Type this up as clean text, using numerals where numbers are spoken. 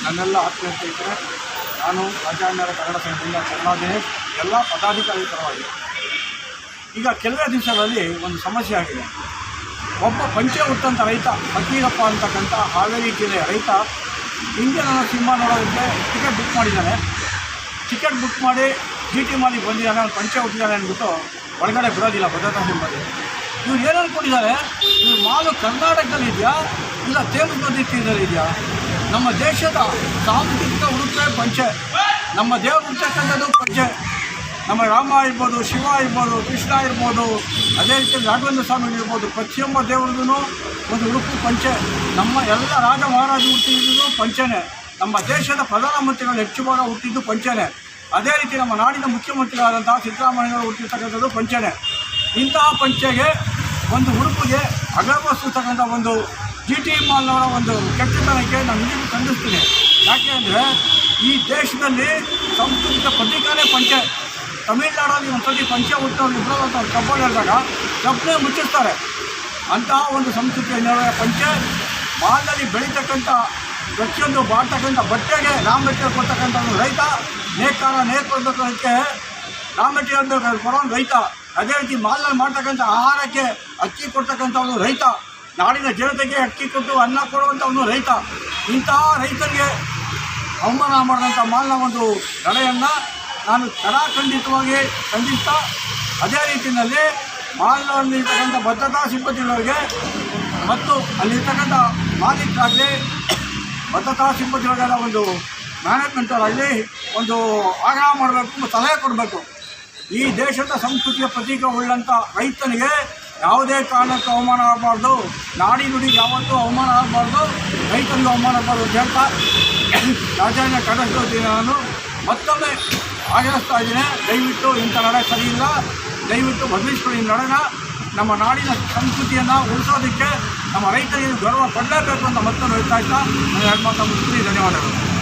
ನನ್ನೆಲ್ಲ ಆತ್ಮೀಯ ಸ್ನೇಹಿತರೆ, ನಾನು ರಾಜಾಣ್ಯರ ಕನ್ನಡ ಸಂಘದಿಂದ ಕರುಣಾದಿನೇಶ್ ಎಲ್ಲ ಪದಾಧಿಕಾರಿ ಪರವಾಗಿ. ಈಗ ಕೆಲವೇ ದಿವಸಗಳಲ್ಲಿ ಒಂದು ಸಮಸ್ಯೆ ಆಗಿದೆ. ಒಬ್ಬ ಪಂಚೆ ಹುಟ್ಟಂಥ ರೈತ ಫಕೀರಪ್ಪ ಅಂತಕ್ಕಂಥ ಹಾವೇರಿ ಜಿಲ್ಲೆಯ ರೈತ ಇಂಡಿಯನ್ ಸಿನಿಮಾ ನೋಡೋದಕ್ಕೆ ಟಿಕೆಟ್ ಬುಕ್ ಮಾಡಿದ್ದಾನೆ. ಟಿಕೆಟ್ ಬುಕ್ ಮಾಡಿ GT ಮಾಲಿಗೆ ಬಂದಿದ್ದಾನೆ, ಅವ್ನು ಪಂಚೆ ಹುಟ್ಟಿದ್ದಾನೆ ಅಂದ್ಬಿಟ್ಟು ಒಳಗಡೆ ಬಿಡೋದಿಲ್ಲ ಭದ್ರತಾ ಸಿಬ್ಬಂದಿ. ಇವ್ರು ಏನು ಅಂದ್ಕೊಂಡಿದ್ದಾರೆ, ಇವ್ರ ಮಾಲು ಕರ್ನಾಟಕದಲ್ಲಿ ಇದೆಯಾ ಇಲ್ಲ ತೇಲುಗು ನದಿ ತೀರದಲ್ಲಿ ಇದೆಯಾ? ನಮ್ಮ ದೇಶದ ಸಾಂಸ್ಕೃತಿಕ ಉಡುಪೆ ಪಂಚೆ, ನಮ್ಮ ದೇವರು ಹುಟ್ಟತಕ್ಕಂಥದ್ದು ಪಂಚೆ. ನಮ್ಮ ರಾಮ ಇರ್ಬೋದು, ಶಿವ ಇರ್ಬೋದು, ಕೃಷ್ಣ ಇರ್ಬೋದು, ಅದೇ ರೀತಿ ರಾಘವೇಂದ್ರ ಸ್ವಾಮಿ ಇರ್ಬೋದು, ಪ್ರತಿಯೊಬ್ಬ ದೇವ್ರದ್ದು ಒಂದು ಉಡುಪು ಪಂಚೆ. ನಮ್ಮ ಎಲ್ಲ ರಾಜ ಮಹಾರಾಜ ಹುಟ್ಟಿದ್ದು ಪಂಚೆನೇ. ನಮ್ಮ ದೇಶದ ಪ್ರಧಾನಮಂತ್ರಿಗಳು ಹೆಚ್ಚು ಭಾಗ ಹುಟ್ಟಿದ್ದು ಪಂಚೆನೇ. ಅದೇ ರೀತಿ ನಮ್ಮ ನಾಡಿನ ಮುಖ್ಯಮಂತ್ರಿಗಳಾದಂಥ ಸಿದ್ದರಾಮಯ್ಯವರು ಹುಟ್ಟಿರ್ತಕ್ಕಂಥದ್ದು ಪಂಚೆನೇ. ಇಂತಹ ಪಂಚೆಗೆ ಒಂದು ಉಡುಪಿಗೆ ಅಗರ್ವಸ್ತಕ್ಕಂಥ ಒಂದು GT ಮಾಲ್ನವರ ಒಂದು ಕೆಟ್ಟತನಕ್ಕೆ ನಾನು ನಿಜಕ್ಕೂ ಖಂಡಿಸ್ತೀನಿ. ಯಾಕೆ ಅಂದರೆ ಈ ದೇಶದಲ್ಲಿ ಸಂಸ್ಕೃತಿಕ ಪ್ರತೀಕನೇ ಪಂಚೆ. ತಮಿಳುನಾಡಲ್ಲಿ ಒಂದು ಸತಿ ಪಂಚೆ ಹುಟ್ಟೋರು ಇಬ್ಬರು ಅಂತ ಕಬ್ಬಲ್ಲಿ ಹೇಳಿದಾಗ ಕಬ್ಬನ್ನೇ ಮುಚ್ಚಿಸ್ತಾರೆ. ಅಂತಹ ಒಂದು ಸಂಸ್ಕೃತಿಯ ಪಂಚೆ ಮಾಲ್ನಲ್ಲಿ ಬೆಳೀತಕ್ಕಂಥ ಪ್ರತಿಯೊಂದು ಬಾಳ್ತಕ್ಕಂಥ ಬಟ್ಟೆಗೆ ರಾ ಮೆಟೀರಿಯಲ್ ಕೊಡ್ತಕ್ಕಂಥ ಒಂದು ರೈತ, ನೇರ್ ಕೊಡಬೇಕಕ್ಕೆ ರಾ ಮೆಟೀರಿಯಲ್ ಕೊಡೋನು ರೈತ. ಅದೇ ರೀತಿ ಮಾಲ್ನಲ್ಲಿ ಮಾಡ್ತಕ್ಕಂಥ ಆಹಾರಕ್ಕೆ ಅಕ್ಕಿ ಕೊಡ್ತಕ್ಕಂಥ ಒಂದು ರೈತ, ನಾಡಿನ ಜನತೆಗೆ ಅಕ್ಕಿ ಕೊಟ್ಟು ಅನ್ನ ಕೊಡುವಂಥವನು ರೈತ. ಇಂತಹ ರೈತರಿಗೆ ಅವಮಾನ ಮಾಡಿದಂಥ ಮಾಲ್ನ ಒಂದು ನಡೆಯನ್ನು ನಾನು ಖಂಡಿತವಾಗಿ ಖಂಡಿಸ್ತಾ, ಅದೇ ರೀತಿಯಲ್ಲಿ ಮಾಲ್ನಲ್ಲಿರ್ತಕ್ಕಂಥ ಭದ್ರತಾ ಸಿಬ್ಬಂದಿಗಳಿಗೆ ಮತ್ತು ಅಲ್ಲಿರ್ತಕ್ಕಂಥ ಮಾಲೀಕರಾಗಲಿ ಭದ್ರತಾ ಸಿಬ್ಬಂದಿಗಳಿಗೆಲ್ಲ ಒಂದು ಮ್ಯಾನೇಜ್ಮೆಂಟವರಾಗಲಿ ಒಂದು ಆಗ್ರಹ ಮಾಡಬೇಕು, ಸಲಹೆ ಕೊಡಬೇಕು. ಈ ದೇಶದ ಸಂಸ್ಕೃತಿಯ ಪ್ರತೀಕ ಉಳ್ಳಂಥ ರೈತನಿಗೆ ಯಾವುದೇ ಕಾರಣಕ್ಕೂ ಅವಮಾನ ಆಗಬಾರ್ದು, ನಾಡಿ ನುಡಿಗೆ ಯಾವತ್ತೂ ಅವಮಾನ ಆಗಬಾರ್ದು, ರೈತನಿಗೆ ಅವಮಾನ ಆಗಬಾರ್ದು ಅಂತ ಹೇಳ್ತಾ ರಾಜಾಣ್ಯ ಕನ್ನಡ ನಾನು ಮತ್ತೊಮ್ಮೆ ಆಗ್ರಹಿಸ್ತಾ ಇದ್ದೀನಿ. ದಯವಿಟ್ಟು ಇಂಥ ನಡೆ ಸರಿಯಿಲ್ಲ, ದಯವಿಟ್ಟು ಬದಲಿಸ್ಕೊಳ್ಳಿ. ಈ ನಡೆನ ನಮ್ಮ ನಾಡಿನ ಸಂಸ್ಕೃತಿಯನ್ನು ಉಳಿಸೋದಕ್ಕೆ ನಮ್ಮ ರೈತರಿಗೆ ಗೌರವ ಪಡಲೇಬೇಕು ಅಂತ ಮತ್ತೊಂದು ಹೇಳ್ತಾ ಇದ್ದ ನಾನು ಎರಡು ಮಾತು ಮುಗಿಸ್ತೀನಿ. ಧನ್ಯವಾದಗಳು.